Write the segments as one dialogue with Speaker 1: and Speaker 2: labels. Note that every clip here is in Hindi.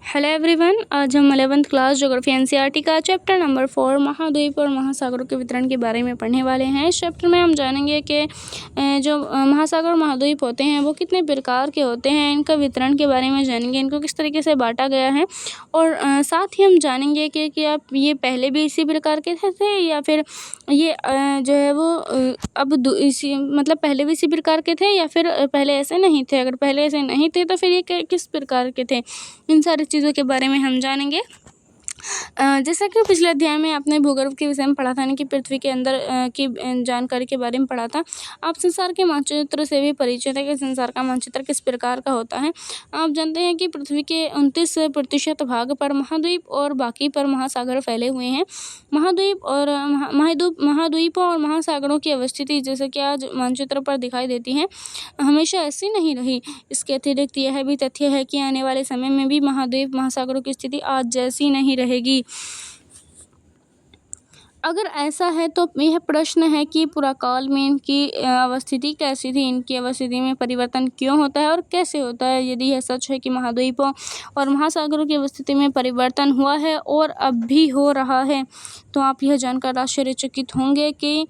Speaker 1: हेलो एवरीवन, आज हम 11th क्लास ज्योग्राफी एनसीईआरटी का चैप्टर नंबर 4 महाद्वीप और महासागरों के वितरण के बारे में पढ़ने वाले हैं। इस चैप्टर में हम जानेंगे कि जो महासागर और महाद्वीप होते हैं वो कितने प्रकार के होते हैं, इनका वितरण के बारे में जानेंगे, इनको किस तरीके से बांटा गया है और साथ ही हम जानेंगे कि आप ये पहले भी इसी प्रकार के थे या फिर ये जो है वो अब इसी मतलब पहले भी इसी प्रकार के थे या फिर पहले ऐसे नहीं थे। अगर पहले ऐसे नहीं थे तो फिर ये किस प्रकार के थे, इन सारी चीज़ों के बारे में हम जानेंगे। जैसा कि पिछले अध्याय में आपने भूगर्भ के विषय में पढ़ा था, यानी कि पृथ्वी के अंदर की जानकारी के बारे में पढ़ा था। आप संसार के मानचित्र से भी परिचित है कि संसार का मानचित्र किस प्रकार का होता है। आप जानते हैं कि पृथ्वी के 29% भाग पर महाद्वीप और बाकी पर महासागर फैले हुए हैं। महाद्वीपों और महासागरों की अवस्थिति जैसे कि आज मानचित्र पर दिखाई देती है, हमेशा ऐसी नहीं रही। इसके अतिरिक्त यह भी तथ्य है कि आने वाले समय में भी महाद्वीप महासागरों की स्थिति आज जैसी नहीं रहेगी। अगर ऐसा है तो यह प्रश्न है कि पुराकाल में इनकी अवस्थिति कैसी थी, इनकी अवस्थिति में परिवर्तन क्यों होता है और कैसे होता है। यदि यह सच है कि महाद्वीपों और महासागरों की अवस्थिति में परिवर्तन हुआ है और अब भी हो रहा है, तो आप यह जानकर आश्चर्यचकित होंगे कि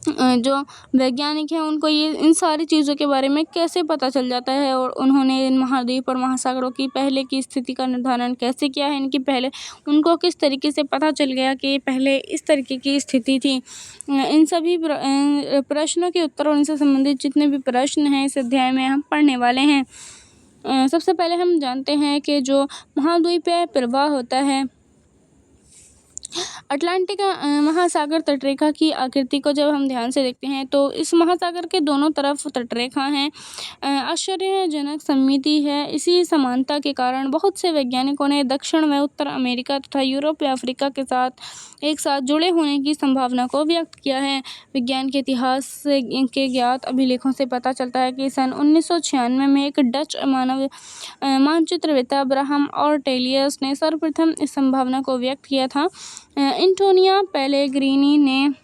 Speaker 1: जो वैज्ञानिक हैं उनको ये इन सारी चीज़ों के बारे में कैसे पता चल जाता है और उन्होंने इन महाद्वीप और महासागरों की पहले की स्थिति का निर्धारण कैसे किया है। इनकी पहले उनको किस तरीके से पता चल गया कि पहले इस तरीके की स्थिति थी। इन सभी प्रश्नों के उत्तर और इनसे संबंधित जितने भी प्रश्न हैं इस अध्याय में हम पढ़ने वाले हैं। सबसे पहले हम जानते हैं कि जो महाद्वीपीय प्रवाह होता है, अटलांटिक महासागर तटरेखा की आकृति को जब हम ध्यान से देखते हैं तो इस महासागर के दोनों तरफ तटरेखा हैं। आश्चर्यजनक समिति है। इसी समानता के कारण बहुत से वैज्ञानिकों ने दक्षिण व उत्तर अमेरिका तथा यूरोप या अफ्रीका के साथ एक साथ जुड़े होने की संभावना को व्यक्त किया है। विज्ञान के इतिहास के ज्ञात अभिलेखों से पता चलता है कि सन 1996 में एक डच मानचित्रवेत्ता अब्राहम ऑर्टेलियस ने सर्वप्रथम इस संभावना को व्यक्त किया था। एंटोनियो पेलेग्रिनी ने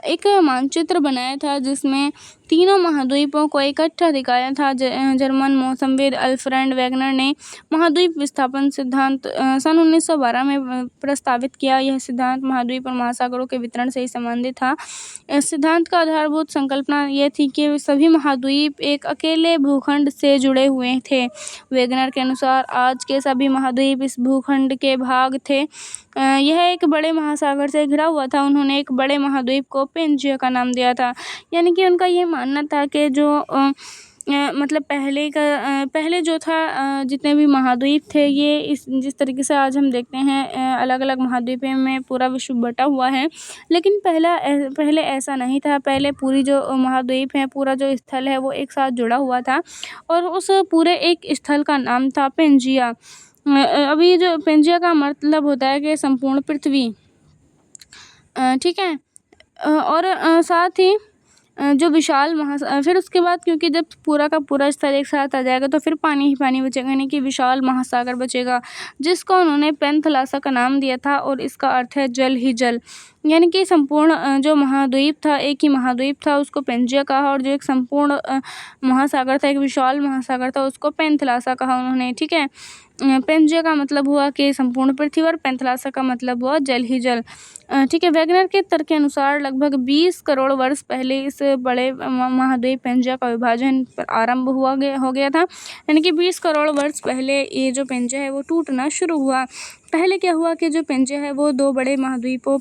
Speaker 1: एक मानचित्र बनाया था जिसमें तीनों महाद्वीपों को इकट्ठा दिखाया था। जर्मन मौसमविद अल्फ्रेड वेगनर ने महाद्वीप विस्थापन सिद्धांत सन 1912 में प्रस्तावित किया। यह सिद्धांत महाद्वीप और महासागरों के वितरण से ही संबंधित था। इस सिद्धांत का आधारभूत संकल्पना यह थी कि सभी महाद्वीप एक अकेले भूखंड से जुड़े हुए थे। वेगनर के अनुसार आज के सभी महाद्वीप इस भूखंड के भाग थे। यह एक बड़े महासागर से घिरा हुआ था। उन्होंने एक बड़े महाद्वीप को पेंजिया का नाम दिया था। यानी कि उनका ये मानना था कि जो मतलब पहले जो था जितने भी महाद्वीप थे ये जिस तरीके से आज हम देखते हैं अलग अलग महाद्वीपों में पूरा विश्व बटा हुआ है, लेकिन पहले ऐसा नहीं था। पहले पूरी जो महाद्वीप है, पूरा जो स्थल है वो एक साथ जुड़ा हुआ था और उस पूरे एक स्थल का नाम था पेंजिया। अभी जो पेंजिया का मतलब होता है कि संपूर्ण पृथ्वी, ठीक है। और साथ ही जो विशाल फिर उसके बाद क्योंकि जब पूरा का पूरा स्थल एक साथ आ जाएगा तो फिर पानी ही पानी बचेगा, यानी कि विशाल महासागर बचेगा, जिसको उन्होंने पेंथलासा का नाम दिया था और इसका अर्थ है जल ही जल। यानी कि संपूर्ण जो महाद्वीप था, एक ही महाद्वीप था, उसको पेंजिया कहा और जो एक संपूर्ण महासागर था, एक विशाल महासागर था, उसको पेंथलासा कहा उन्होंने, ठीक है। पेंजिया का मतलब हुआ कि संपूर्ण पृथ्वी और पेंथलासा का मतलब हुआ जल ही जल, ठीक है। वैगनर के तर्क के अनुसार लगभग 20 करोड़ वर्ष पहले इस बड़े महाद्वीप पेंजिया का विभाजन आरंभ हो गया था। यानी कि 20 करोड़ वर्ष पहले ये जो पेंजिया है वो टूटना शुरू हुआ। पहले क्या हुआ कि जो पेंजिया है वो दो बड़े महाद्वीपों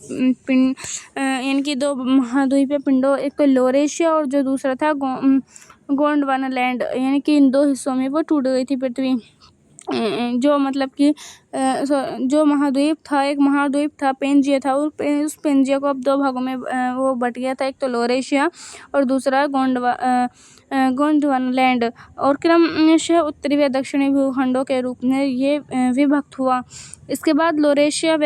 Speaker 1: यानी कि दो महाद्वीपीय पिंडों, एक तो लॉरेशिया और जो दूसरा था गोंडवाना लैंड, यानी कि इन दो हिस्सों में वो टूट गई थी पृथ्वी। जो मतलब कि जो महाद्वीप था, एक महाद्वीप था पेंजिया था, और उस पेंजिया को अब दो भागों में वो बट गया था। एक तो लॉरेशिया और दूसरा गोंडवाना लैंड, और क्रमशः उत्तरी व दक्षिणी भूखंडों के रूप में ये विभक्त हुआ। इसके बाद लॉरेशिया व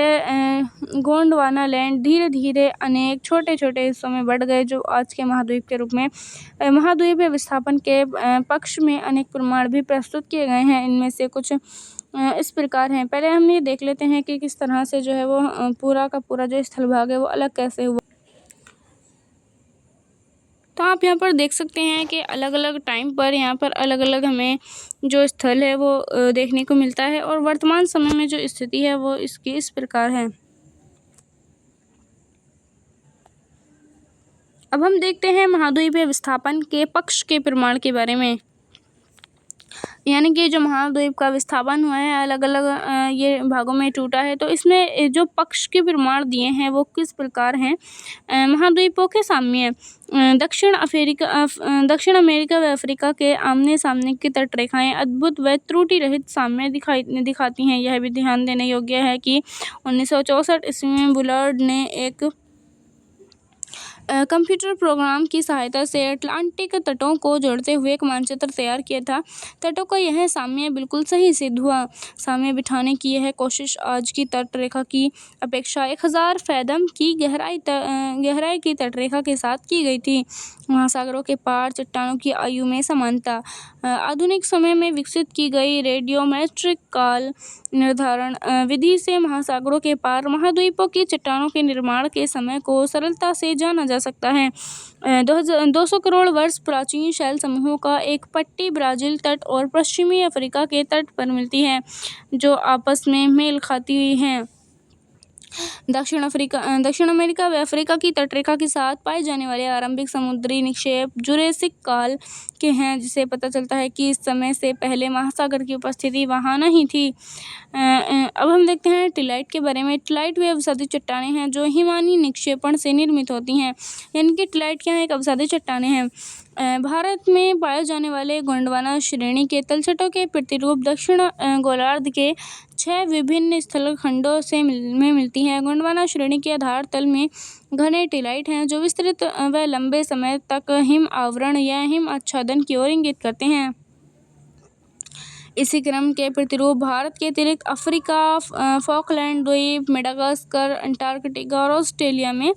Speaker 1: गोंडवाना लैंड धीरे धीरे अनेक छोटे छोटे हिस्सों में बढ़ गए, जो आज के महाद्वीप के रूप में। महाद्वीपीय विस्थापन के पक्ष में अनेक प्रमाण भी प्रस्तुत किए गए हैं। इनमें से कुछ इस प्रकार हैं। पहले हम ये देख लेते हैं कि किस तरह से जो है वो पूरा का पूरा जो स्थल भाग है वो अलग कैसे हुआ। तो आप यहाँ पर देख सकते हैं कि अलग अलग टाइम पर यहाँ पर अलग अलग हमें जो स्थल है वो देखने को मिलता है, और वर्तमान समय में जो स्थिति है वो इसकी इस प्रकार है। अब हम देखते हैं महाद्वीपीय विस्थापन के पक्ष के प्रमाण के बारे में। यानी कि जो महाद्वीप का विस्थापन हुआ है अलग अलग ये भागों में टूटा है, तो इसमें जो पक्ष के प्रमाण दिए हैं वो किस प्रकार हैं। महाद्वीपों के साम्य दक्षिण अमेरिका व अफ्रीका के आमने सामने की तटरेखाएं अद्भुत व त्रुटि रहित साम्य दिखाती हैं। यह भी ध्यान देने योग्य है कि 1964 ईस्वी में बुलार्ड ने एक कंप्यूटर प्रोग्राम की सहायता से अटलांटिक तटों को जोड़ते हुए एक मानचित्र तैयार किया था। तटों का यह साम्य बिल्कुल सही सिद्ध हुआ। साम्य बिठाने की यह कोशिश आज की तटरेखा की अपेक्षा 1000 फैदम की गहराई की तटरेखा के साथ की गई थी। महासागरों के पार चट्टानों की आयु में समानता। आधुनिक समय में विकसित की गई रेडियोमेट्रिक काल निर्धारण विधि से महासागरों के पार महाद्वीपों की चट्टानों के निर्माण के समय को सरलता से जाना जा सकता है। 200 करोड़ वर्ष प्राचीन शैल समूहों का एक पट्टी ब्राज़ील तट और पश्चिमी अफ्रीका के तट पर मिलती है, जो आपस में मेल खाती हुई हैं। दक्षिण अमेरिका व अफ्रीका की तटरेखा के साथ पाए जाने वाले आरंभिक समुद्री निक्षेप जुरेसिक काल के हैं, जिससे पता चलता है कि इस समय से पहले महासागर की उपस्थिति वहाँ नहीं थी। अब हम देखते हैं टिलाइट के बारे में। टिलाइट वे अवसादी चट्टानें हैं जो हिमानी निक्षेपण से निर्मित होती हैं। यानी कि टिलाइट क्या है, एक अवसादी चट्टानें हैं। भारत में पाए जाने वाले गोंडवाना श्रेणी के तलछटों के प्रतिरूप दक्षिण गोलार्ध के 6 विभिन्न स्थल खंडों में मिलती हैं। गोंडवाना श्रेणी के आधार तल में घने टिलाइट हैं जो विस्तृत व लंबे समय तक हिम आवरण या हिम आच्छादन की ओर इंगित करते हैं। इसी क्रम के प्रतिरूप भारत के अतिरिक्त अफ्रीका, फॉकलैंड द्वीप, मेडागास्कर, अंटार्कटिका और ऑस्ट्रेलिया में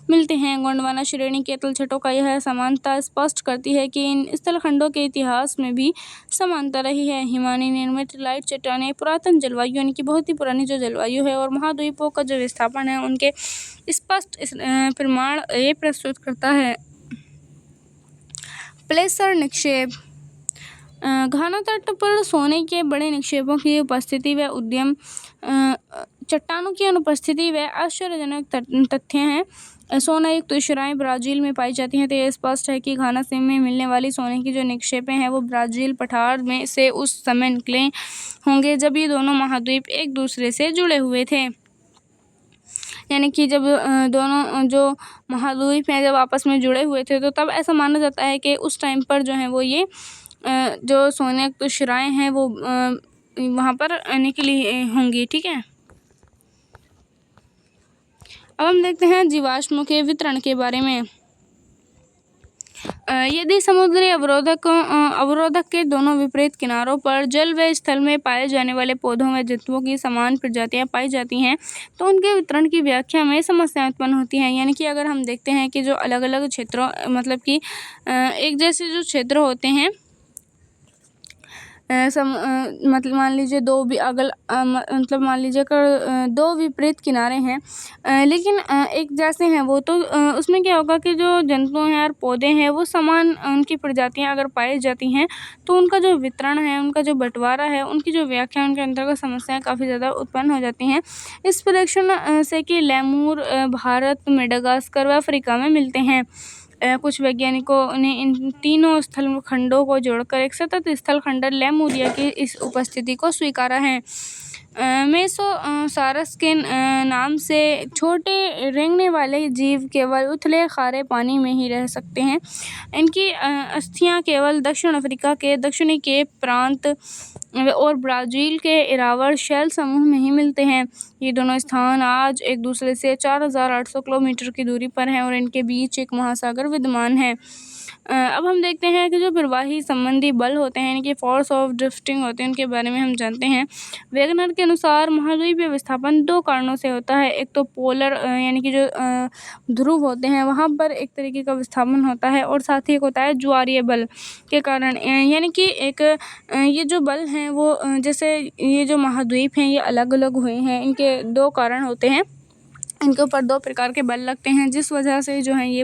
Speaker 1: मिलते हैं। गोंडवाना श्रेणी के तलछटों का यह समानता स्पष्ट करती है कि इन स्थलखंडों के इतिहास में भी समानता रही है। हिमानी निर्मित टिलाइट चट्टानें पुरातन जलवायु यानी कि बहुत ही पुरानी जो जलवायु है और महाद्वीपों का जो विस्थापन है उनके स्पष्ट प्रमाण ये प्रस्तुत करता है। प्लेसर निक्षेप। घाना तट पर सोने के बड़े निक्षेपों की उपस्थिति व उद्यम चट्टानों की अनुपस्थिति व आश्चर्यजनक तथ्य हैं। सोना युक्त शिराएं ब्राज़ील में पाई जाती हैं, तो यह स्पष्ट है कि घाना में मिलने वाली सोने की जो निक्षेपें हैं वो ब्राज़ील पठार में से उस समय निकले होंगे जब ये दोनों महाद्वीप एक दूसरे से जुड़े हुए थे। यानी कि जब दोनों जो महाद्वीप हैं जब आपस में जुड़े हुए थे, तो तब ऐसा माना जाता है कि उस टाइम पर जो है वो ये जो सोने की शिराएं हैं वो वहाँ पर निकली होंगी। ठीक है, अब हम देखते हैं जीवाश्मों के वितरण के बारे में। यदि समुद्री अवरोधक के दोनों विपरीत किनारों पर जल व स्थल में पाए जाने वाले पौधों व जंतुओं की समान प्रजातियां पाई जाती हैं, तो उनके वितरण की व्याख्या में समस्याएं उत्पन्न होती हैं। यानी कि अगर हम देखते हैं कि जो अलग अलग क्षेत्रों मतलब कि एक जैसे जो क्षेत्र होते हैं, मतलब मान लीजिए मतलब मान लीजिए अगर 2 विपरीत किनारे हैं लेकिन एक जैसे हैं वो, तो उसमें क्या होगा कि जो जंतु हैं और पौधे हैं वो समान उनकी प्रजातियां अगर पाई जाती हैं, तो उनका जो वितरण है, उनका जो बंटवारा है, उनकी जो व्याख्या, उनके अंतर्गत समस्याएं काफ़ी ज़्यादा उत्पन्न हो जाती हैं। इस परीक्षण से कि लेमूर भारत, मेडागास्कर व अफ्रीका में मिलते हैं। कुछ वैज्ञानिकों ने इन तीनों स्थल खंडों को जोड़कर एक सतत स्थल खंड लेमुरिया की इस उपस्थिति को स्वीकारा है। मेसोसारस के नाम से छोटे रेंगने वाले जीव केवल उथले खारे पानी में ही रह सकते हैं। इनकी अस्थियां केवल दक्षिण अफ्रीका के दक्षिणी केप प्रांत और ब्राज़ील के इरावल शैल समूह में ही मिलते हैं। ये दोनों स्थान आज एक दूसरे से 4800 किलोमीटर की दूरी पर हैं और इनके बीच एक महासागर विद्यमान है। अब हम देखते हैं कि जो प्रवाही संबंधी बल होते हैं, इनके फोर्स ऑफ ड्रिफ्टिंग होते हैं, उनके बारे में हम जानते हैं। वेगनर के अनुसार महाद्वीपीय विस्थापन 2 कारणों से होता है। एक तो पोलर यानी कि जो ध्रुव होते हैं वहाँ पर एक तरीके का विस्थापन होता है, और साथ ही एक होता है ज्वारीय बल के कारण। यानी कि एक ये जो बल हैं वो जैसे ये जो महाद्वीप हैं ये अलग अलग हुए हैं, इनके 2 कारण होते हैं। इनके ऊपर 2 प्रकार के बल लगते हैं, जिस वजह से जो है ये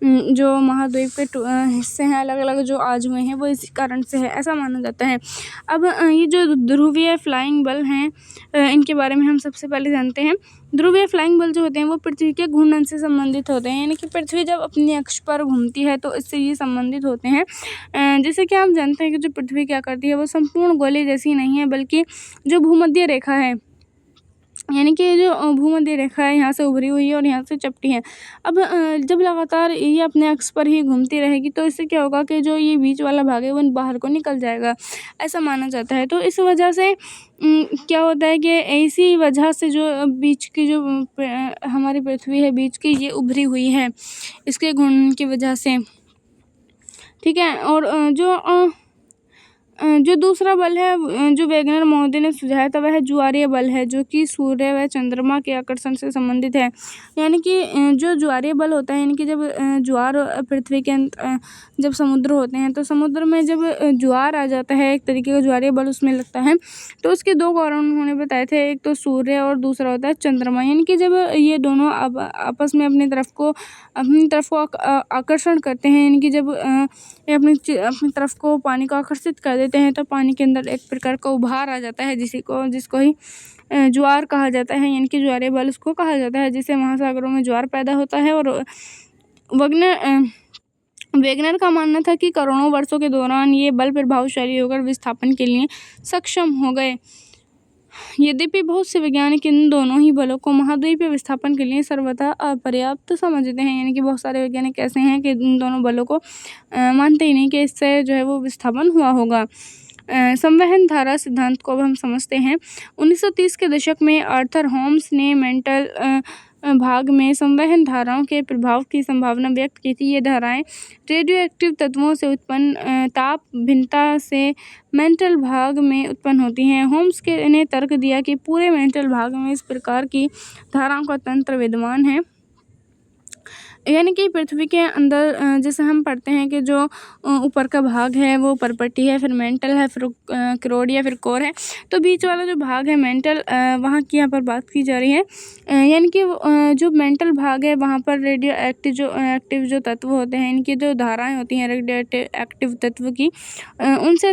Speaker 1: जो महाद्वीप के हिस्से हैं अलग अलग जो आज हुए हैं वो इसी कारण से है, ऐसा माना जाता है। अब ये जो ध्रुवीय फ्लाइंग बल हैं, इनके बारे में हम सबसे पहले जानते हैं। ध्रुवीय फ्लाइंग बल जो होते हैं वो पृथ्वी के घूर्णन से संबंधित होते हैं, यानी कि पृथ्वी जब अपनी अक्ष पर घूमती है तो इससे ये संबंधित होते हैं। जैसे कि हम जानते हैं कि जो पृथ्वी क्या करती है वो संपूर्ण गोले जैसी नहीं है, बल्कि जो भूमध्य रेखा है, यानी कि जो भूमध्य रेखा है यहाँ से उभरी हुई है और यहाँ से चपटी है। अब जब लगातार ये अपने अक्ष पर ही घूमती रहेगी तो इससे क्या होगा कि जो ये बीच वाला भाग है वो बाहर को निकल जाएगा, ऐसा माना जाता है। तो इस वजह से क्या होता है कि इसी वजह से जो बीच की जो हमारी पृथ्वी है बीच की, ये उभरी हुई है इसके घूर्णन की वजह से, ठीक है। और जो दूसरा बल है जो वेगनर महोदय ने सुझाया था वह ज्वारीय बल है, जो कि सूर्य व चंद्रमा के आकर्षण से संबंधित है। यानी कि जो ज्वारीय बल होता है, यानी कि जब ज्वार पृथ्वी के जब समुद्र होते हैं तो समुद्र में जब ज्वार आ जाता है, एक तरीके का ज्वारीय बल उसमें लगता है, तो उसके दो कारण उन्होंने बताए थे, एक तो सूर्य और दूसरा होता है चंद्रमा। यानी कि जब ये दोनों आपस में अपनी तरफ को आकर्षण करते हैं, यानी कि जब ये अपनी तरफ को पानी को आकर्षित कर देते हैं तो पानी के अंदर एक प्रकार का उभार आ जाता है, जिसको ही ज्वार कहा जाता है, यानी कि ज्वारीय बल उसको कहा जाता है, जिससे महासागरों में ज्वार पैदा होता है। और वेगनर का मानना था कि करोड़ों वर्षों के दौरान ये बल प्रभावशाली होकर विस्थापन के लिए सक्षम हो गए। यद्यपि बहुत से वैज्ञानिक इन दोनों ही बलों को महाद्वीपीय विस्थापन के लिए सर्वथा अपर्याप्त समझते हैं, यानी कि बहुत सारे वैज्ञानिक ऐसे हैं कि इन दोनों बलों को मानते ही नहीं कि इससे जो है वो विस्थापन हुआ होगा। संवहन धारा सिद्धांत को अब हम समझते हैं। 1930 के दशक में आर्थर होम्स ने मेंटल भाग में संवहन धाराओं के प्रभाव की संभावना व्यक्त की थी। ये धाराएं रेडियो एक्टिव तत्वों से उत्पन्न ताप भिन्नता से मेंटल भाग में उत्पन्न होती हैं। होम्स ने तर्क दिया कि पूरे मेंटल भाग में इस प्रकार की धाराओं का तंत्र विद्यमान है, यानी कि पृथ्वी के अंदर जैसे हम पढ़ते हैं कि जो ऊपर का भाग है वो परपटी है, फिर मेंटल है, फिर क्रोड या फिर कोर है। तो बीच वाला जो भाग है मेंटल, वहाँ की यहाँ पर बात की जा रही है। यानी कि जो मेंटल भाग है वहाँ पर रेडियो एक्टिव जो तत्व होते हैं, इनकी जो धाराएं होती हैं रेडियो एक्टिव तत्व की, उनसे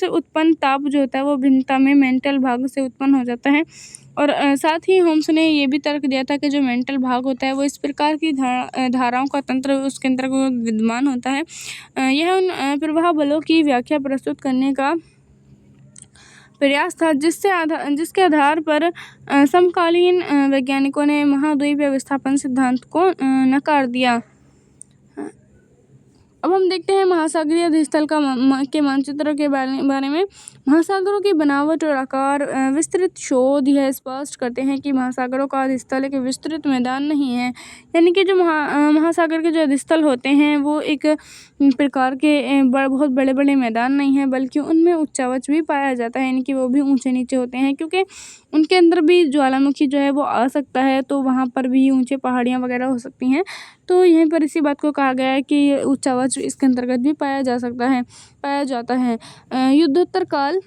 Speaker 1: उत्पन्न ताप जो होता है वो भिन्नता में मेंटल भाग से उत्पन्न हो जाता है। और साथ ही होम्स ने ये भी तर्क दिया था कि जो मेंटल भाग होता है वो इस प्रकार की धाराओं का तंत्र उसके अंतर्गत विद्यमान होता है। यह उन प्रवाह बलों की व्याख्या प्रस्तुत करने का प्रयास था जिसके आधार पर समकालीन वैज्ञानिकों ने महाद्वीपीय विस्थापन सिद्धांत को नकार दिया। अब हम देखते हैं महासागरीय अधिस्थल के मानचित्र के बारे में। महासागरों की बनावट और आकार विस्तृत शोध यह स्पष्ट करते हैं कि महासागरों का अधिस्थल एक विस्तृत मैदान नहीं है, यानी कि जो महासागर के जो अधिस्थल होते हैं वो एक प्रकार के बहुत बड़े बड़े मैदान नहीं है, बल्कि उनमें उच्चावच भी पाया जाता है, यानी कि वो भी ऊंचे नीचे होते हैं, क्योंकि उनके अंदर भी ज्वालामुखी जो है वो आ सकता है, तो वहाँ पर भी ऊंचे पहाड़ियाँ वगैरह हो सकती हैं। तो यहीं पर इसी बात को कहा गया है कि उच्चावच इसके अंतर्गत भी पाया जाता है। युद्धोत्तर काल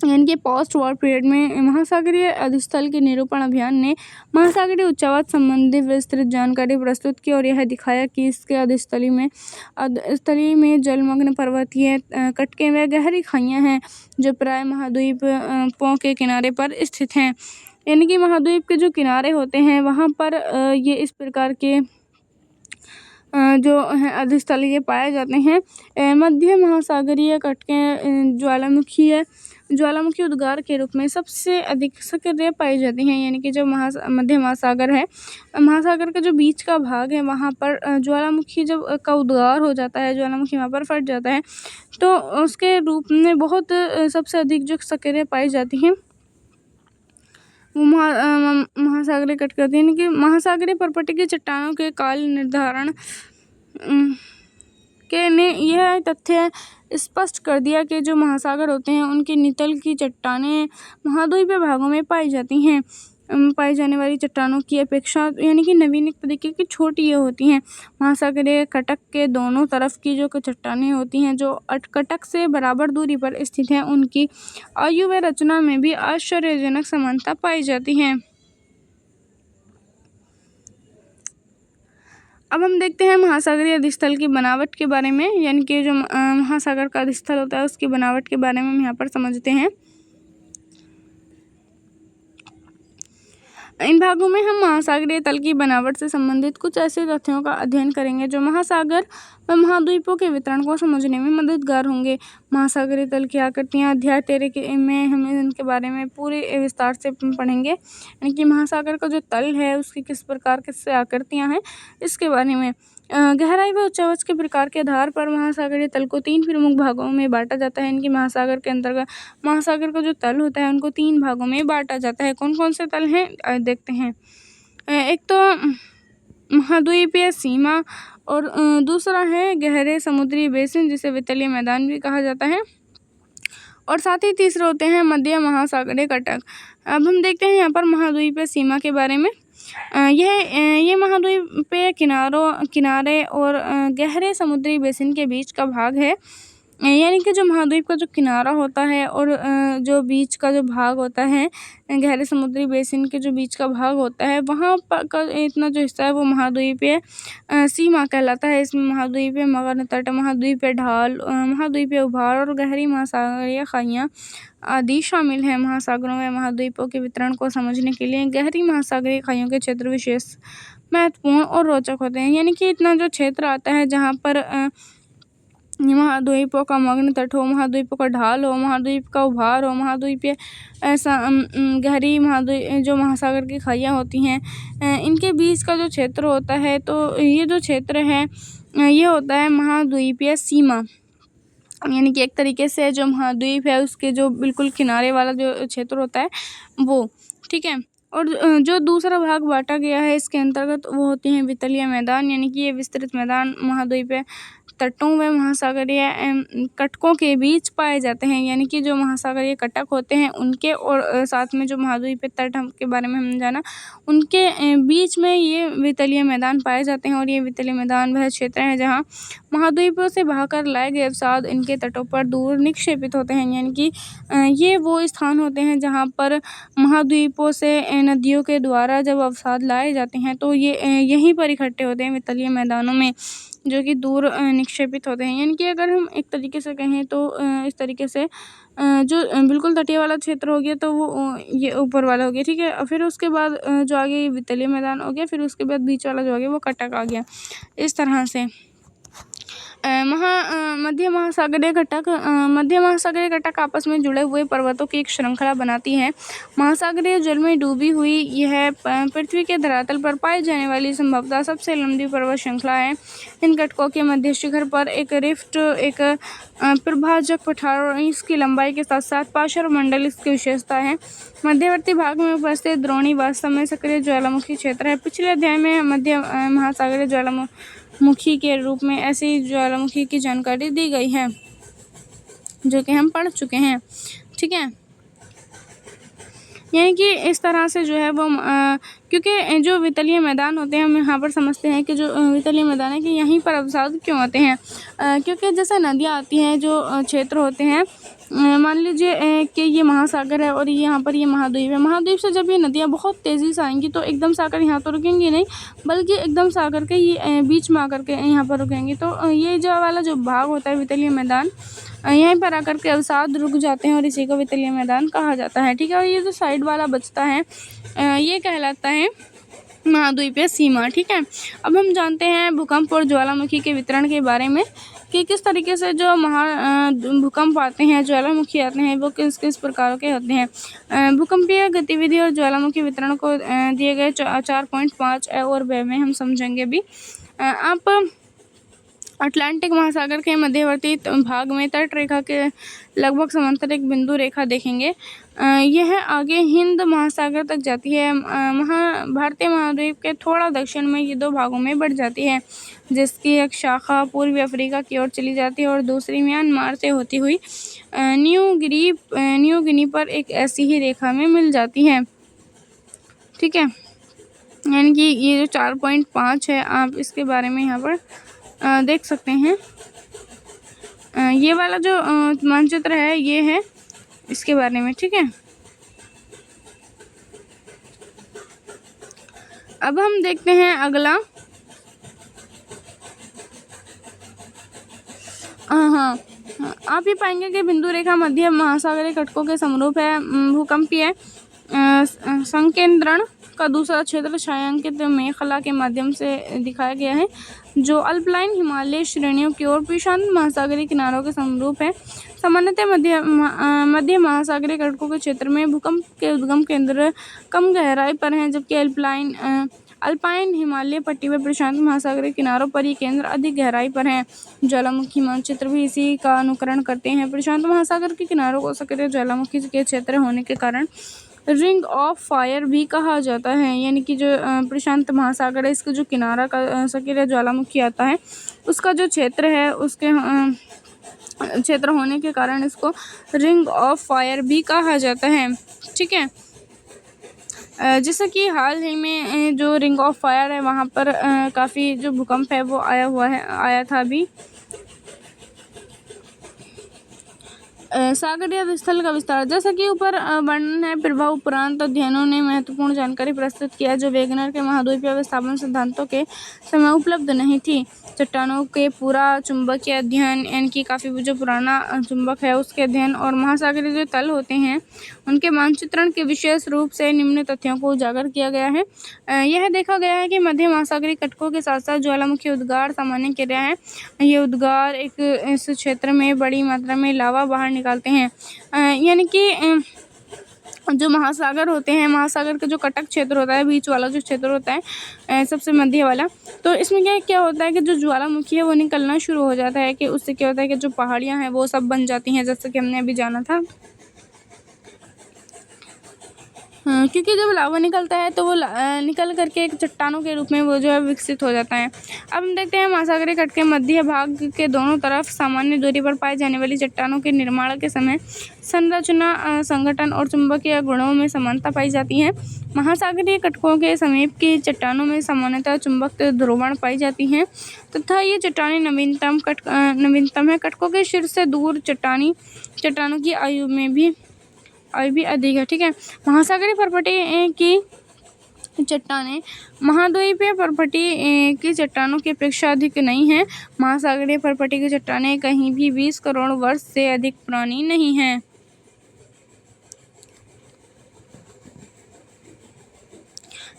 Speaker 1: यानी कि पोस्ट वॉर पीरियड में महासागरीय अधिस्थल के निरूपण अभियान ने महासागरीय उच्चावच संबंधी विस्तृत जानकारी प्रस्तुत की और यह दिखाया कि इसके अधिस्थली में जलमग्न पर्वतीय कटके व गहरी खाइयाँ हैं जो प्राय महाद्वीपों के किनारे पर स्थित हैं। यानी कि महाद्वीप के जो किनारे होते हैं वहाँ पर ये इस प्रकार के जो है अधिस्थल ये पाए जाते हैं। मध्य महासागरीय कटके ज्वालामुखी उद्गार के रूप में सबसे अधिक सक्रिय पाई जाती हैं, यानी कि जो मध्य महासागर है, महासागर का जो बीच का भाग है वहाँ पर ज्वालामुखी जब का उद्गार हो जाता है, ज्वालामुखी वहाँ पर फट जाता है, तो उसके रूप में बहुत सबसे अधिक जो सक्रिय पाई जाती हैं वो महासागरीय कटके होती है। यानी कि महासागरीय पर्वत की चट्टानों के काल निर्धारण के ने यह तथ्य स्पष्ट कर दिया कि जो महासागर होते हैं उनके नितल की चट्टानें महाद्वीपीय भागों में पाई जाने वाली चट्टानों की अपेक्षा यानी कि नवीन एक तरीके की छोटी ये होती हैं। महासागरीय कटक के दोनों तरफ की जो चट्टानें होती हैं जो कटक से बराबर दूरी पर स्थित हैं, उनकी आयु व रचना में भी आश्चर्यजनक समानता पाई जाती है। अब हम देखते हैं महासागरीय अधिस्थल की बनावट के बारे में, यानी कि जो महासागर का अधिस्थल होता है उसकी बनावट के बारे में हम यहाँ पर समझते हैं। इन भागों में हम महासागरीय तल की बनावट से संबंधित कुछ ऐसे तथ्यों का अध्ययन करेंगे जो महासागर व महाद्वीपों के वितरण को समझने में मददगार होंगे। महासागरीय तल की आकृतियाँ अध्याय 13 में हम इनके बारे में पूरे विस्तार से पढ़ेंगे, यानी कि महासागर का जो तल है उसकी किस प्रकार किससे आकृतियाँ हैं इसके बारे में। गहराई व उच्चावच के प्रकार के आधार पर महासागरीय तल को 3 प्रमुख भागों में बांटा जाता है। इनकी महासागर के अंतर्गत महासागर का जो तल होता है उनको 3 भागों में बांटा जाता है। कौन कौन से तल हैं देखते हैं। एक तो महाद्वीपीय सीमा और दूसरा है गहरे समुद्री बेसिन जिसे वितलीय मैदान भी कहा जाता है, और साथ ही तीसरे होते हैं मध्य महासागरीय कटक। अब हम देखते हैं यहाँ पर महाद्वीपीय सीमा के बारे में। ये महाद्वीपीय किनारे और गहरे समुद्री बेसिन के बीच का भाग है, यानी कि जो महाद्वीप का जो किनारा होता है और जो बीच का जो भाग होता है, गहरे समुद्री बेसिन के जो बीच का भाग होता है वहाँ पर का इतना जो हिस्सा है वो महाद्वीपीय सीमा कहलाता है। इसमें महाद्वीपीय मगध तट, महाद्वीपीय ढाल, महाद्वीपीय उभार और गहरी महासागरीय खाइयाँ आदि शामिल हैं। महासागरों व महाद्वीपों के वितरण को समझने के लिए गहरी महासागरीय खाइयों के क्षेत्र विशेष महत्वपूर्ण और रोचक होते हैं, यानी कि इतना जो क्षेत्र आता है जहाँ पर महाद्वीपों का मग्न तट हो, महाद्वीपों का ढाल हो, महाद्वीप का उभार हो, महाद्वीपीय ऐसा गहरी जो महासागर की खाइयाँ होती हैं, इनके बीच का जो क्षेत्र होता है, तो ये जो क्षेत्र है ये होता है महाद्वीपीय सीमा, यानी कि एक तरीके से जो महाद्वीप है उसके जो बिल्कुल किनारे वाला जो क्षेत्र होता है वो, ठीक है। और जो दूसरा भाग बांटा गया है इसके अंतर्गत वो होते हैं वितलीय मैदान, यानी कि ये विस्तृत मैदान महाद्वीपीय तटों व महासागरीय कटकों के बीच पाए जाते हैं, यानी कि जो महासागरीय कटक होते हैं उनके और साथ में जो महाद्वीपीय तट के बारे में हमने जाना उनके बीच में ये वितलीय मैदान पाए जाते हैं। और ये वितलीय मैदान वह क्षेत्र है जहाँ महाद्वीपों से बहाकर लाए गए अवसाद इनके तटों पर दूर निक्षेपित होते हैं, यानी कि ये वो स्थान होते हैं जहाँ पर महाद्वीपों से नदियों के द्वारा जब अवसाद लाए जाते हैं तो ये यहीं पर इकट्ठे होते हैं वितलीय मैदानों में, जो कि दूर निक्षेपित होते हैं। यानी कि अगर हम एक तरीके से कहें तो इस तरीके से जो बिल्कुल तटीय वाला क्षेत्र हो गया तो वो ये ऊपर वाला हो गया, ठीक है। फिर उसके बाद जो आगे वितलीय मैदान हो गया, फिर उसके बाद बीच वाला जो आ गया वो कटक आ गया। इस तरह से मध्य महासागरीय घटक आपस में जुड़े हुए पर्वतों की एक श्रृंखला बनाती है। महासागरीय जल में डूबी हुई यह पृथ्वी के धरातल पर पाई जाने वाली संभवतः सबसे लंबी पर्वत श्रृंखला है। इन घटकों के मध्य शिखर पर एक रिफ्ट, एक प्रभाजक पठार और इसकी लंबाई के साथ साथ पार्श्व मंडल इसकी विशेषता है। मध्यवर्ती भाग में उपस्थित द्रोणी वास्तव में सक्रिय ज्वालामुखी क्षेत्र है। पिछले अध्याय में मध्य महासागरीय ज्वालामुखी के रूप में ऐसी ज्वालामुखी की जानकारी दी गई है जो कि हम पढ़ चुके हैं, ठीक है। यानी कि इस तरह से जो है वो क्योंकि जो वितलीय मैदान होते हैं हम यहाँ पर समझते हैं कि जो वितलीय मैदान है कि यहीं पर अवसाद क्यों आते हैं, क्योंकि जैसे नदियाँ आती हैं जो क्षेत्र होते हैं, मान लीजिए कि ये महासागर है और यहाँ पर ये महाद्वीप है। महाद्वीप से जब ये नदियाँ बहुत तेज़ी से आएंगी तो एकदम से आकर यहाँ तो रुकेंगी नहीं, बल्कि एकदम से आकर के ये बीच में आकर के यहाँ पर रुकेंगी। तो ये जो वाला जो भाग होता है वितलीय मैदान, यहीं पर आकर के अवसाद रुक जाते हैं और इसी को वितलीय मैदान कहा जाता है, ठीक है। और ये जो साइड वाला बचता है ये कहलाता है महाद्वीपीय सीमा, ठीक है। अब हम जानते हैं भूकंप और ज्वालामुखी के वितरण के बारे में कि किस तरीके से जो भूकंप आते हैं, ज्वालामुखी आते हैं, वो किस किस प्रकार के होते हैं। भूकंपीय गतिविधि और ज्वालामुखी वितरण को दिए गए 4.5 और ब में हम समझेंगे भी। आप अटलांटिक महासागर के मध्यवर्ती भाग में तट रेखा के लगभग समांतर एक बिंदु रेखा देखेंगे। यह आगे हिंद महासागर तक जाती है। भारतीय महाद्वीप के थोड़ा दक्षिण में ये 2 भागों में बढ़ जाती है, जिसकी एक शाखा पूर्वी अफ्रीका की ओर चली जाती है और दूसरी म्यांमार से होती हुई न्यू गिनी पर एक ऐसी ही रेखा में मिल जाती है, ठीक है। यानी कि ये जो 4.5 है आप इसके बारे में यहाँ पर देख सकते हैं। ये वाला जो मानचित्र है ये है इसके बारे में, ठीक है। अब हम देखते हैं अगला हाँ, आप ये पाएंगे कि बिंदु रेखा मध्य महासागरीय कटकों के समरूप है। भूकंपीय संकेंद्रण का दूसरा क्षेत्र छायांकित मेखला के माध्यम से दिखाया गया है, जो अल्पलाइन हिमालय श्रेणियों की ओर प्रशांत महासागरीय किनारों के समरूप है। सामान्यतः मध्य महासागरीय कटकों के क्षेत्र में भूकंप के उद्गम केंद्र कम गहराई पर हैं, जबकि अल्पाइन हिमालय पट्टी व प्रशांत महासागरीय किनारों पर ये केंद्र अधिक गहराई पर हैं। ज्वालामुखी मानचित्र भी इसी का अनुकरण करते हैं। प्रशांत महासागर के किनारों को सक्रिय ज्वालामुखी के क्षेत्र होने के कारण रिंग ऑफ फायर भी कहा जाता है, यानी कि जो प्रशांत महासागर है, इसका जो किनारा का सक्रिय ज्वालामुखी आता है, उसका जो क्षेत्र है, उसके क्षेत्र होने के कारण इसको रिंग ऑफ फायर भी कहा जाता है। ठीक है, जैसा कि हाल ही में जो रिंग ऑफ फायर है वहाँ पर काफ़ी जो भूकंप है वो आया था अभी। सागरीय स्थल का विस्तार, जैसा कि ऊपर वर्णन है, प्रभाव उपरांत अध्ययनों ने महत्वपूर्ण जानकारी प्रस्तुत किया जो वेगनर के महाद्वीपीय विस्थापन सिद्धांतों के समय उपलब्ध नहीं थी। चट्टानों के पूरा चुंबकीय अध्ययन, यानी कि काफ़ी जो पुराना चुंबक है उसके अध्ययन, और महासागरीय जो तल होते हैं उनके मानचित्रण के विशेष रूप से निम्न तथ्यों को उजागर किया गया है। यह देखा गया है कि मध्य महासागरीय कटकों के साथ साथ ज्वालामुखी उद्गार सामान्य क्रिया है। ये उद्गार इस क्षेत्र में बड़ी मात्रा में लावा बाहर निकालते हैं, यानी कि जो महासागर होते हैं, महासागर का जो कटक क्षेत्र होता है, बीच वाला जो क्षेत्र होता है, सबसे मध्य वाला, तो इसमें क्या होता है कि जो ज्वालामुखी है वो निकलना शुरू हो जाता है, कि उससे क्या होता है कि जो पहाड़ियाँ हैं वो सब बन जाती हैं, जैसे कि हमने अभी जाना था। क्योंकि जब लावा निकलता है तो वो निकल करके एक चट्टानों के रूप में वो जो है विकसित हो जाता है। अब हम देखते हैं महासागरीय तट के मध्य भाग के दोनों तरफ सामान्य दूरी पर पाई जाने वाली चट्टानों के निर्माण के समय संरचना, संगठन और चुंबकीय गुणों में समानता पाई जाती है। महासागरीय कटकों के समीप की चट्टानों में सामान्यतः चुंबक ध्रुवण पाई जाती हैं तथा ये चट्टानें नवीनतम है। कटकों के शीर्ष से दूर चट्टानों की आयु भी अधिक है। ठीक है, महासागरीय परपटी की चट्टानें महाद्वीपीय परपटी की चट्टानों की अपेक्षा अधिक नहीं है। महासागरीय परपटी की चट्टानें कहीं भी 20 करोड़ वर्ष से अधिक पुरानी नहीं हैं।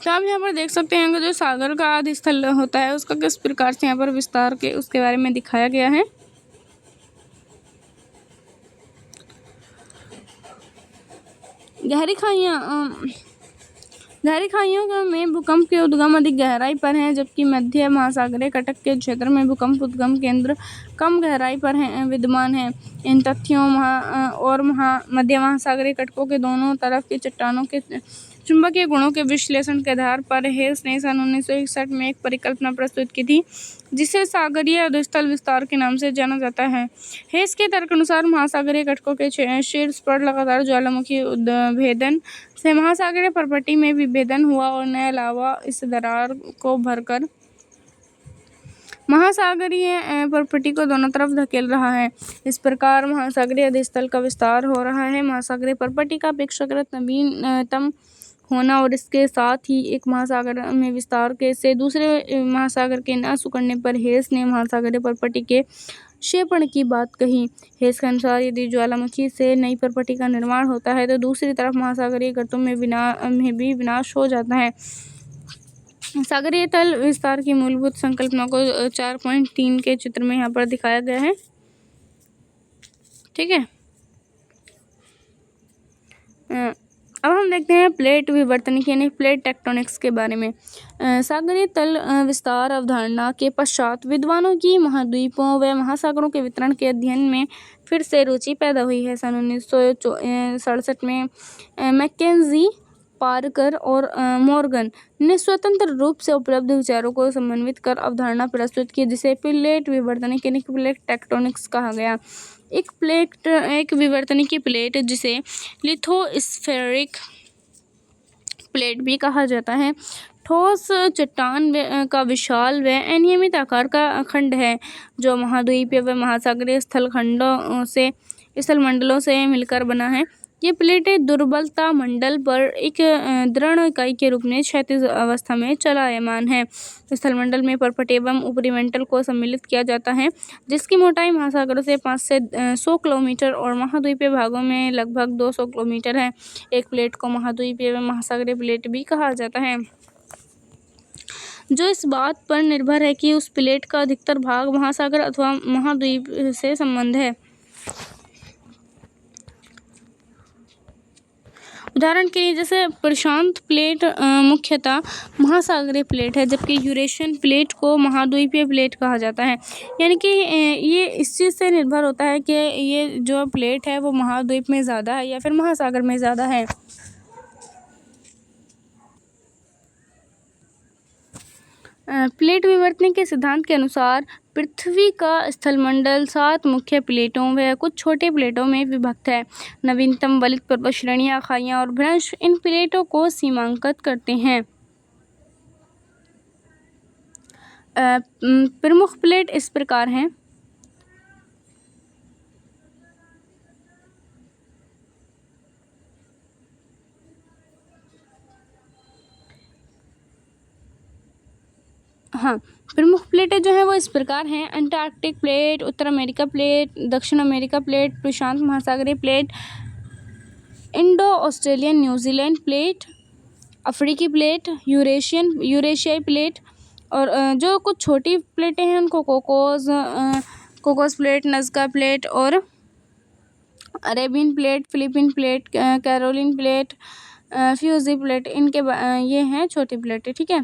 Speaker 1: तो आप यहाँ पर देख सकते हैं कि जो सागर का आदि स्थल होता है उसका किस प्रकार से यहाँ पर विस्तार के उसके बारे में दिखाया गया है। गहरी खाइयों में भूकंप के उद्गम अधिक गहराई पर हैं, जबकि मध्य महासागरीय कटक के क्षेत्र में भूकंप उद्गम केंद्र कम गहराई पर विद्यमान है। इन तथ्यों मध्य महासागरीय कटकों के दोनों तरफ की चट्टानों के चुंबकीय गुणों के विश्लेषण के आधार पर हेस ने सन 1961 में एक परिकल्पना प्रस्तुत की थी, जिसे सागरीय अधोस्थल विस्तार के नाम से जाना जाता है। हेस के तर्क अनुसार महासागरीय कटकों के शीर्ष पर लगातार ज्वालामुखी उद्भेदन से महासागरीय परपटी में विभेदन हुआ और नया लावा इस दरार को भरकर महासागरीय परपटी को दोनों तरफ धकेल रहा है। इस प्रकार महासागरीय अधोस्थल का विस्तार हो रहा है। महासागरीय परपटी का अपेक्षाकृत नवीनतम होना और इसके साथ ही एक महासागर में विस्तार से दूसरे महासागर के न सिकुड़ने पर हेस ने महासागरीय परपटी के क्षेपण की बात कही। हेस के अनुसार यदि ज्वालामुखी से नई परपटी का निर्माण होता है तो दूसरी तरफ महासागरीय गर्तों में भी विनाश हो जाता है। सागरीय तल विस्तार की मूलभूत संकल्पना को 4.3 के चित्र में यहाँ पर दिखाया गया है। ठीक है, अब हम देखते हैं प्लेट विवर्तनिक यानी प्लेट टेक्टोनिक्स के बारे में। सागरीय तल विस्तार अवधारणा के पश्चात विद्वानों की महाद्वीपों व महासागरों के वितरण के अध्ययन में फिर से रुचि पैदा हुई है। सन 1967 में मैकेंजी, पार्कर और मॉर्गन ने स्वतंत्र रूप से उपलब्ध विचारों को समन्वित कर अवधारणा प्रस्तुत की, जिसे प्लेट विवर्तनिक यानी प्लेट टेक्टोनिक्स कहा गया। एक विवर्तनिकी प्लेट, जिसे लिथोस्फेरिक प्लेट भी कहा जाता है, ठोस चट्टान का विशाल व अनियमित आकार का खंड है जो महाद्वीपीय व महासागरीय स्थल मंडलों से मिलकर बना है। ये प्लेटें दुर्बलता मंडल पर एक दृढ़ इकाई के रूप में क्षैतिज अवस्था में चलायमान है। स्थलमंडल में पर्पट एवं ऊपरी मंडल को सम्मिलित किया जाता है, जिसकी मोटाई महासागरों से 5 से 100 किलोमीटर और महाद्वीपीय भागों में लगभग 200 किलोमीटर है। एक प्लेट को महाद्वीपीय एवं महासागरीय प्लेट भी कहा जाता है, जो इस बात पर निर्भर है कि उस प्लेट का अधिकतर भाग महासागर अथवा महाद्वीप से संबंध है। उदाहरण के लिए जैसे प्रशांत प्लेट मुख्यतः महासागरीय प्लेट है, जबकि यूरेशियन प्लेट को महाद्वीपीय प्लेट कहा जाता है। यानी कि ये इस चीज़ से निर्भर होता है कि ये जो प्लेट है वो महाद्वीप में ज़्यादा है या फिर महासागर में ज़्यादा है। प्लेट विवर्तन के सिद्धांत के अनुसार पृथ्वी का स्थलमंडल 7 मुख्य प्लेटों व कुछ छोटे प्लेटों में विभक्त है। नवीनतम वलित पर्वत श्रेणियां, खाइयां और भ्रंश इन प्लेटों को सीमांकित करते हैं। प्रमुख प्लेट इस प्रकार हैं। प्रमुख प्लेटें जो हैं वो इस प्रकार हैं: अंटार्कटिक प्लेट, उत्तर अमेरिका प्लेट, दक्षिण अमेरिका प्लेट, प्रशांत महासागरीय plate, Indo Australian New Zealand plate, अफ्रीकी प्लेट, यूरेशियाई प्लेट। और जो कुछ छोटी प्लेटें हैं उनको कोकोस प्लेट, नज़का प्लेट और Arabian plate, Philippine plate, Caroline plate, Fiji plate, ये हैं छोटी प्लेटें। ठीक है,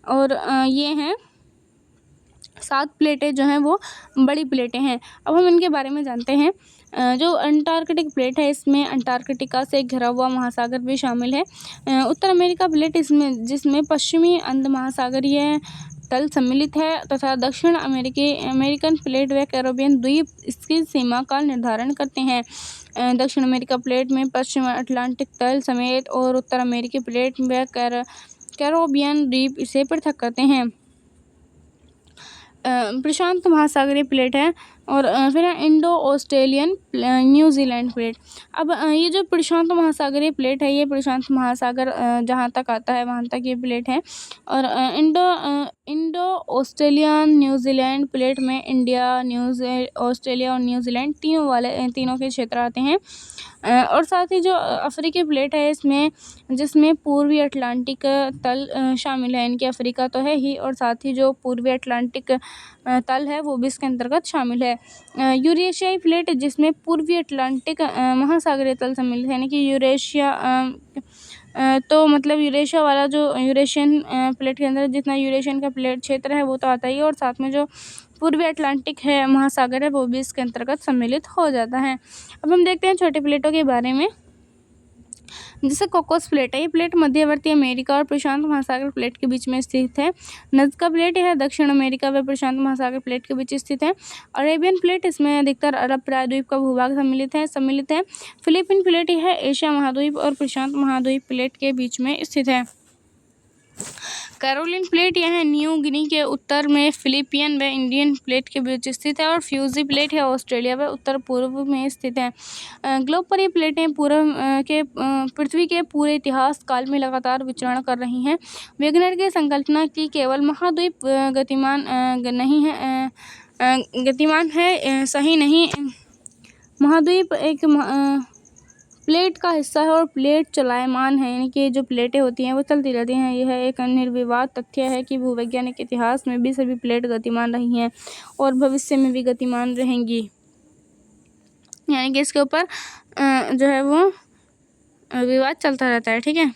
Speaker 1: और ये हैं 7 प्लेटें जो हैं वो बड़ी प्लेटें हैं। अब हम इनके बारे में जानते हैं। जो अंटार्कटिक प्लेट है, इसमें अंटार्कटिका से घिरा हुआ महासागर भी शामिल है। उत्तर अमेरिका प्लेट जिसमें पश्चिमी अंध महासागरीय तल सम्मिलित है, तथा दक्षिण अमेरिकन प्लेट व कैरेबियन द्वीप इसकी सीमा का निर्धारण करते हैं। दक्षिण अमेरिका प्लेट में पश्चिम अटलांटिक तल समेत और उत्तर अमेरिकी प्लेट व कैरेबियन द्वीप इसे पृथक करते हैं। प्रशांत महासागरीय प्लेट है और फिर इंडो ऑस्ट्रेलियन न्यूजीलैंड प्लेट। अब ये जो प्रशांत महासागरीय प्लेट है, ये प्रशांत महासागर जहाँ तक आता है वहाँ तक ये प्लेट है। और इंडो ऑस्ट्रेलियन न्यूजीलैंड प्लेट में इंडिया, ऑस्ट्रेलिया और न्यूजीलैंड तीनों के क्षेत्र आते हैं। और साथ ही जो अफ्रीकी प्लेट है, जिसमें पूर्वी अटलांटिक तल शामिल है। इनके अफ्रीका तो है ही, और साथ ही जो पूर्वी अटलांटिक तल है वो भी इसके अंतर्गत शामिल है। यूरेशियाई प्लेट जिसमें पूर्वी अटलांटिक महासागरीय तल सम्मिलित है, यानी कि यूरेशिया तो मतलब यूरेशिया वाला जो यूरेशियन प्लेट के अंदर जितना यूरेशियन का प्लेट क्षेत्र है वो तो आता ही है, और साथ में जो पूर्वी अटलांटिक है महासागर है वो भी इसके अंतर्गत सम्मिलित हो जाता है। अब हम देखते हैं छोटी प्लेटों के बारे में। जैसे कोकोस प्लेट है, ये प्लेट मध्यवर्ती अमेरिका और प्रशांत महासागर प्लेट के बीच में स्थित है। नज़का प्लेट यह दक्षिण अमेरिका व प्रशांत महासागर प्लेट के बीच स्थित है। अरेबियन प्लेट, इसमें अधिकतर अरब प्रायद्वीप का भूभाग सम्मिलित है। फिलीपीन प्लेट यह एशिया महाद्वीप और प्रशांत महाद्वीप प्लेट के बीच में स्थित है। कैरोलिन प्लेट यह न्यू गिनी के उत्तर में फिलिपियन व इंडियन प्लेट के बीच स्थित है। और फ्यूजी प्लेट है ऑस्ट्रेलिया व उत्तर पूर्व में स्थित है। ग्लोब पर ये प्लेटें पृथ्वी के पूरे इतिहास काल में लगातार विचरण कर रही हैं। वेगनर की संकल्पना की केवल महाद्वीप गतिमान है, सही नहीं। महाद्वीप एक प्लेट का हिस्सा है और प्लेट चलायमान है, यानी कि जो प्लेटें होती हैं वो चलती रहती हैं। यह एक निर्विवाद तथ्य है कि भूवैज्ञानिक इतिहास में भी सभी प्लेट गतिमान रही हैं और भविष्य में भी गतिमान रहेंगी। यानी कि इसके ऊपर जो है वो विवाद चलता रहता है। ठीक है,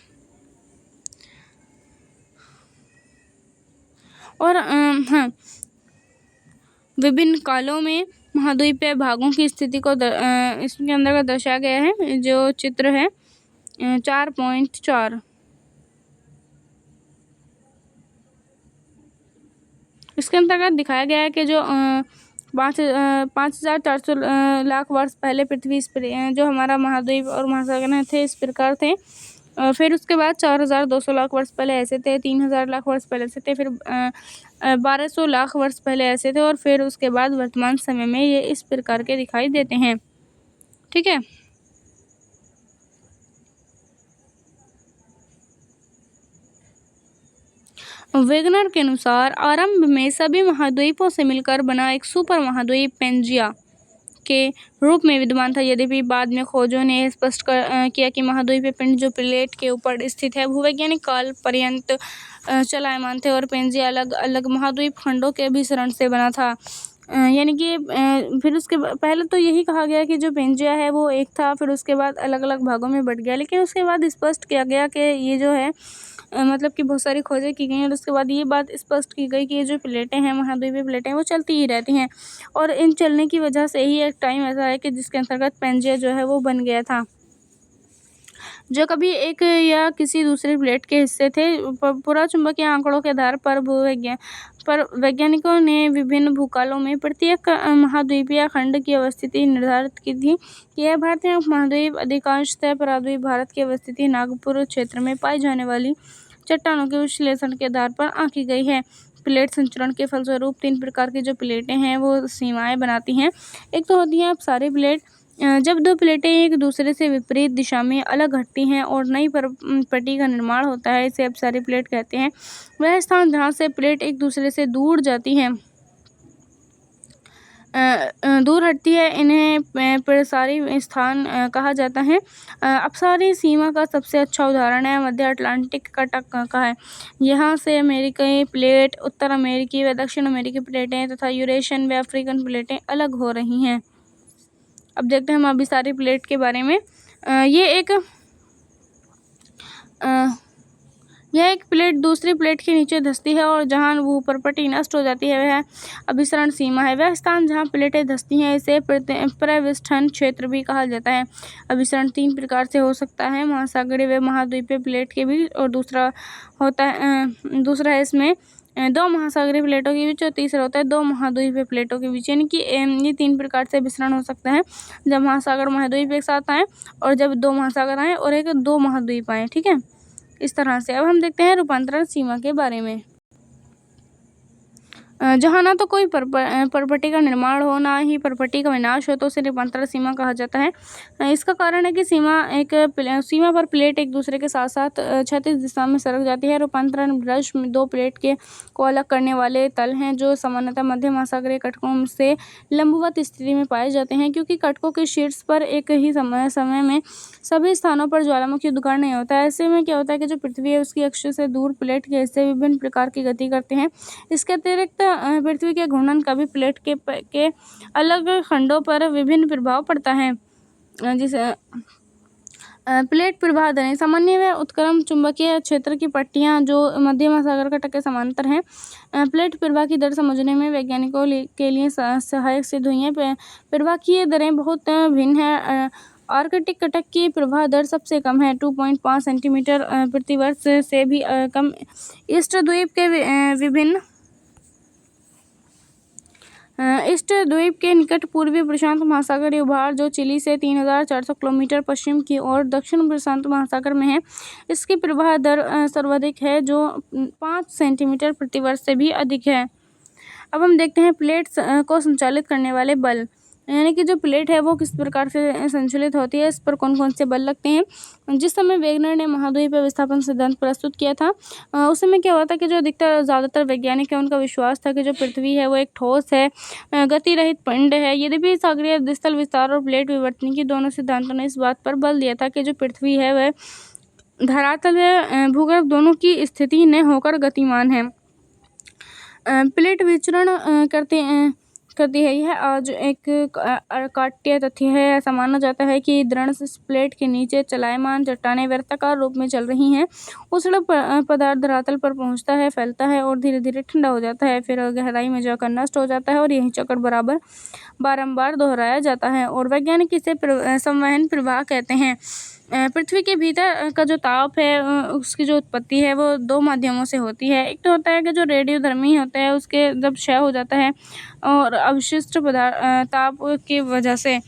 Speaker 1: और विभिन्न कालों में महाद्वीपीय भागों की स्थिति को इसके अंदर दर्शाया गया है। जो चित्र है 4.4, इसके अंतर्गत दिखाया गया है कि जो 5,400 लाख वर्ष पहले पृथ्वी जो हमारा महाद्वीप और महासागर थे इस प्रकार थे। फिर उसके बाद 4,200 लाख वर्ष पहले ऐसे थे, 3,000 लाख वर्ष पहले ऐसे थे, फिर 1,200 लाख वर्ष पहले ऐसे थे, और फिर उसके बाद वर्तमान समय में ये इस प्रकार के दिखाई देते हैं। ठीक है, वेगनर के अनुसार आरंभ में सभी महाद्वीपों से मिलकर बना एक सुपर महाद्वीप पेंजिया के रूप में विद्यमान था। यद्यपि बाद में खोजों ने स्पष्ट किया कि महाद्वीपीय पिंड जो प्लेट के ऊपर स्थित है भूवैज्ञानिक काल पर्यंत चलायमान थे और पेंजिया अलग अलग महाद्वीप खंडों के अभिसरण से बना था। यानी कि फिर उसके पहले तो यही कहा गया कि जो पेंजिया है वो एक था, फिर उसके बाद अलग अलग भागों में बट गया, लेकिन उसके बाद स्पष्ट किया गया कि ये जो है मतलब कि बहुत सारी खोजें की गई और उसके बाद ये बात स्पष्ट की गई कि ये जो प्लेटें हैं महाद्वीपीय प्लेटें वो चलती ही रहती हैं और इन चलने की वजह से ही एक टाइम ऐसा है कि जिसके अंतर्गत पेंजिया जो है वो बन गया था, जो कभी एक या किसी दूसरे प्लेट के हिस्से थे। पुराचुंबकीय आंकड़ों के आधार पर वैज्ञानिकों ने विभिन्न भूकालों में प्रत्येक महाद्वीपीय खंड की अवस्थिति निर्धारित की थी। यह भारतीय उपमहाद्वीप अधिकांशतः प्रायद्वीप भारत की अवस्थिति नागपुर क्षेत्र में पाई जाने वाली चट्टानों के विश्लेषण के आधार पर आंकी गई है। प्लेट संचरण के फलस्वरूप 3 प्रकार की जो प्लेटें हैं वो सीमाएं बनाती हैं। एक तो होती है अपसारी प्लेट, जब दो प्लेटें एक दूसरे से विपरीत दिशा में अलग हटती हैं और नई पट्टी का निर्माण होता है, इसे अपसारी प्लेट कहते हैं। वह स्थान जहाँ से प्लेट एक दूसरे से दूर जाती हैं दूर हटती है इन्हें प्रसारी स्थान कहा जाता है। अपसारी सीमा का सबसे अच्छा उदाहरण है मध्य अटलांटिक का तट का है। यहाँ से अमेरिकी प्लेट, उत्तर अमेरिकी व दक्षिण अमेरिकी प्लेटें तथा यूरेशियन व अफ्रीकन प्लेटें अलग हो रही हैं। अब देखते हैं हम अपसारी प्लेट के बारे में। यह एक प्लेट दूसरी प्लेट के नीचे धंसती है और जहाँ भूपटटी नष्ट हो जाती है वह अभिसरण सीमा है। वह स्थान जहाँ प्लेटें धंसती हैं इसे प्रविष्ठन क्षेत्र भी कहा जाता है। अभिसरण 3 प्रकार से हो सकता है, महासागरीय व महाद्वीपीय प्लेट के बीच, और दूसरा है इसमें 2 महासागरीय प्लेटों के बीच, और तीसरा होता है 2 महाद्वीपीय प्लेटों के बीच। यानी कि ये 3 प्रकार से अभिसरण हो सकता है, जब महासागर महाद्वीप एक साथ आए और जब 2 महासागर आए और 2 महाद्वीप आए। ठीक है, इस तरह से। अब हम देखते हैं रूपांतरण सीमा के बारे में। जहाँ ना तो कोई परपटी का निर्माण हो ना ही परपटी का विनाश हो तो उसे रूपांतरण सीमा कहा जाता है। इसका कारण है कि सीमा पर प्लेट एक दूसरे के साथ साथ क्षैतिज दिशा में सरक जाती है। रूपांतरण ब्रश में 2 प्लेट को अलग करने वाले तल हैं जो सामान्यतः मध्य महासागरीय कटकों से लंबवत स्थिति में पाए जाते हैं। क्योंकि कटकों के शीर्ष पर एक ही समय में सभी स्थानों पर ज्वालामुखी उद्गार नहीं होता है। ऐसे में क्या होता है कि जो पृथ्वी है उसकी अक्ष से दूर प्लेट के हिस्से विभिन्न प्रकार की गति करते हैं। इसके अतिरिक्त पृथ्वी के घूर्णन का भी प्लेट के अलग खंडों पर विभिन्न प्रभाव पड़ता है। जिसे प्लेट प्रवाह दरें सामान्य व उत्क्रम चुंबकीय क्षेत्र की पट्टियाँ जो मध्य महासागर के तट के समांतर हैं। प्लेट प्रवाह की दर समझने में वैज्ञानिकों के लिए सहायक सिद्ध हुई हैं। प्रवाह की दरें बहुत भिन्न हैं। आर्कटिक कटक की प्रवाह दर सबसे कम है, 2.5 सेंटीमीटर प्रति वर्ष से भी कम। ईस्ट द्वीप के निकट पूर्वी प्रशांत महासागरीय उभार जो चिली से 3,400 किलोमीटर पश्चिम की ओर दक्षिण प्रशांत महासागर में है, इसकी प्रवाह दर सर्वाधिक है जो 5 सेंटीमीटर प्रति वर्ष से भी अधिक है। अब हम देखते हैं प्लेट को संचालित करने वाले बल, यानी कि जो प्लेट है वो किस प्रकार से संचालित होती है, इस पर कौन कौन से बल लगते हैं। जिस समय वेगनर ने महाद्वीपीय विस्थापन सिद्धांत प्रस्तुत किया था उस समय क्या हुआ था कि जो अधिकतर ज़्यादातर वैज्ञानिक है उनका विश्वास था कि जो पृथ्वी है वो एक ठोस है, गति रहित पिंड है। यद्यपि सागरीय स्थल विस्तार और प्लेट विवर्तन की दोनों सिद्धांतों ने इस बात पर बल दिया था कि जो पृथ्वी है वह धरातल व भूगर्भ दोनों की स्थिति न होकर गतिमान है। प्लेट विचरण करती है। यह आज एक अकाट्य तथ्य है। ऐसा माना जाता है कि दृढ़ प्लेट के नीचे चलायमान चट्टानें वृत्ताकार रूप में चल रही हैं। उछल पदार्थ धरातल पर पहुंचता है, फैलता है और धीरे धीरे ठंडा हो जाता है, फिर गहराई में जाकर नष्ट हो जाता है और यही चक्र बारंबार दोहराया जाता है और वैज्ञानिक इसे संवहन प्रवाह कहते हैं। पृथ्वी के भीतर का जो ताप है उसकी जो उत्पत्ति है वो 2 माध्यमों से होती है। एक तो होता है कि जो रेडियोधर्मी होता है उसके जब क्षय हो जाता है और अवशिष्ट ताप की वजह से,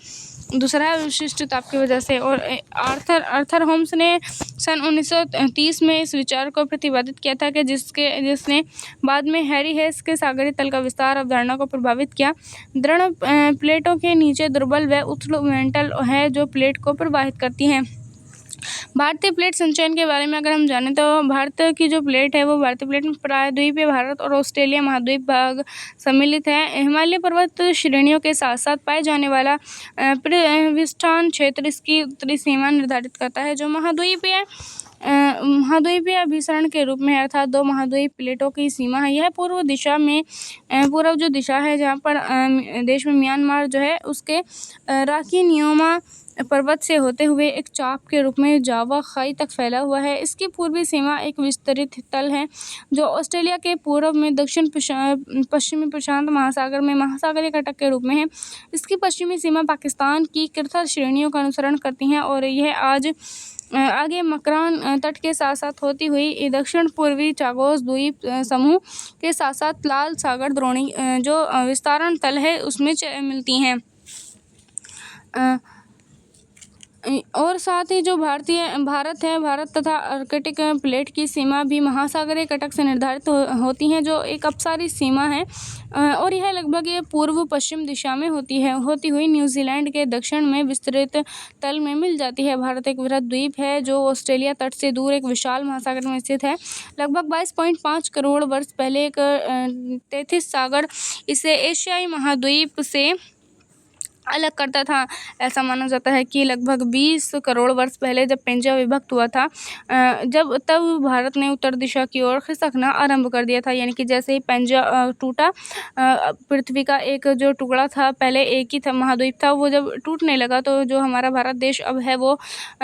Speaker 1: दूसरा है विशिष्ट ताप की वजह से। और आर्थर होम्स ने सन 1930 में इस विचार को प्रतिपादित किया था कि जिसने बाद में हैरी हेस के सागरीय तल का विस्तार अवधारणा को प्रभावित किया। दृढ़ प्लेटों के नीचे दुर्बल व उथल मेंटल है जो प्लेट को प्रवाहित करती हैं। भारतीय प्लेट संचयन के बारे में अगर हम जानें तो भारत की जो प्लेट है वो भारतीय प्लेट में प्रायद्वीपीय भारत और ऑस्ट्रेलिया महाद्वीप भाग सम्मिलित है। हिमालय पर्वत श्रेणियों के साथ साथ पाए जाने वाला पृष्ठभूमि क्षेत्र इसकी उत्तरी सीमा निर्धारित करता है, जो महाद्वीपीय अभिसरण के रूप में है, अर्थात दो महाद्वीप प्लेटों की सीमा है। यह पूर्व दिशा में पूर्व जो दिशा है जहाँ पर देश में म्यांमार जो है उसके राखीनियोमा पर्वत से होते हुए एक चाप के रूप में जावा खाई तक फैला हुआ है। इसकी पूर्वी सीमा एक विस्तृत तल है जो ऑस्ट्रेलिया के पूर्व में दक्षिण पश्चिमी प्रशांत महासागर में महासागरीय कटक के रूप में है। इसकी पश्चिमी सीमा पाकिस्तान की कृत श्रेणियों का अनुसरण करती हैं और यह आगे मकरान तट के साथ साथ होती हुई दक्षिण पूर्वी चागोस द्वीप समूह के साथ साथ लाल सागर द्रोणी जो विस्तारण तल है उसमें मिलती हैं। और साथ ही जो भारत तथा आर्कटिक प्लेट की सीमा भी महासागरीय कटक से निर्धारित होती हैं, जो एक अपसारी सीमा है और यह लगभग ये पूर्व पश्चिम दिशा में होती हुई न्यूजीलैंड के दक्षिण में विस्तृत तल में मिल जाती है। भारत एक वृहद द्वीप है जो ऑस्ट्रेलिया तट से दूर एक विशाल महासागर में स्थित है। लगभग 22.5 करोड़ वर्ष पहले एक तैथिस सागर इसे एशियाई महाद्वीप से अलग करता था। ऐसा माना जाता है कि लगभग 20 करोड़ वर्ष पहले जब पेंजिया विभक्त हुआ था तब भारत ने उत्तर दिशा की ओर खिसकना आरंभ कर दिया था। यानी कि जैसे ही पेंजिया टूटा, पृथ्वी का एक जो टुकड़ा था, पहले एक ही महाद्वीप था, वो जब टूटने लगा तो जो हमारा भारत देश अब है वो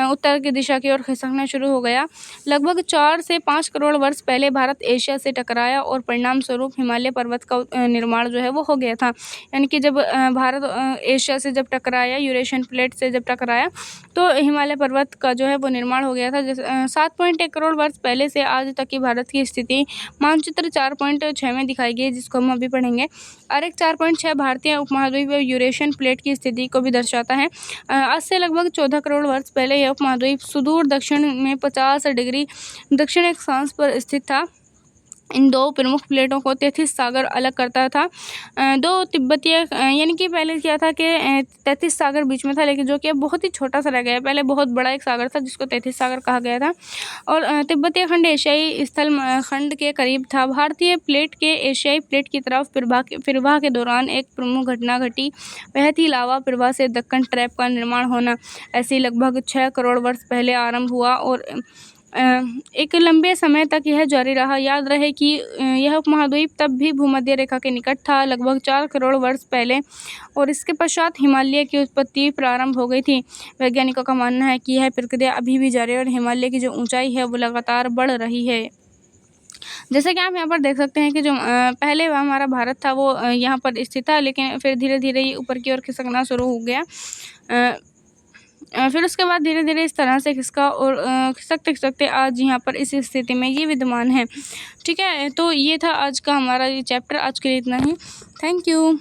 Speaker 1: उत्तर की दिशा की ओर खिसकना शुरू हो गया। लगभग 4 से 5 करोड़ वर्ष पहले भारत एशिया से टकराया और परिणाम स्वरूप हिमालय पर्वत का निर्माण जो है वो हो गया था। यानी कि जब भारत एशिया से जब टकराया, यूरेशियन प्लेट से जब टकराया तो हिमालय पर्वत का जो है वो निर्माण हो गया था। 7.1 करोड़ वर्ष पहले से आज तक की भारत की स्थिति मानचित्र 4.6 में दिखाई गई, जिसको हम अभी पढ़ेंगे। आरेख 4.6 भारतीय उपमहाद्वीप और यूरेशियन प्लेट की स्थिति को भी दर्शाता है। आज से लगभग 14 करोड़ वर्ष पहले यह उपमहाद्वीप सुदूर दक्षिण में 50 डिग्री दक्षिण अक्षांश पर स्थित था। इन दो प्रमुख प्लेटों को तैथिस सागर अलग करता था। दो तिब्बतीय यानी कि पहले क्या था कि तैथिस सागर बीच में था, लेकिन जो कि बहुत ही छोटा सा रह गया। पहले बहुत बड़ा एक सागर था जिसको तैथिस सागर कहा गया था और तिब्बतीय खंड एशियाई स्थल खंड के करीब था। भारतीय प्लेट के एशियाई प्लेट की तरफ प्रवाह के दौरान एक प्रमुख घटना घटी, वह थी लावा प्रवाह से दक्कन ट्रैप का निर्माण होना। ऐसे लगभग 6 करोड़ वर्ष पहले आरंभ हुआ और एक लंबे समय तक यह जारी रहा। याद रहे कि यह उपमहाद्वीप तब भी भूमध्य रेखा के निकट था, लगभग 4 करोड़ वर्ष पहले, और इसके पश्चात हिमालय की उत्पत्ति प्रारंभ हो गई थी। वैज्ञानिकों का मानना है कि यह प्रक्रिया अभी भी जारी है और हिमालय की जो ऊंचाई है वो लगातार बढ़ रही है। जैसे कि आप यहाँ पर देख सकते हैं कि जो पहले हमारा भारत था वो यहाँ पर स्थित था, लेकिन फिर धीरे धीरे ये ऊपर की ओर खिसकना शुरू हो गया। फिर उसके बाद धीरे धीरे इस तरह से खिसका और खिसकते खिसकते आज यहाँ पर इस स्थिति में ये विद्यमान है। ठीक है, तो ये था आज का हमारा ये चैप्टर। आज के लिए इतना ही। Thank you.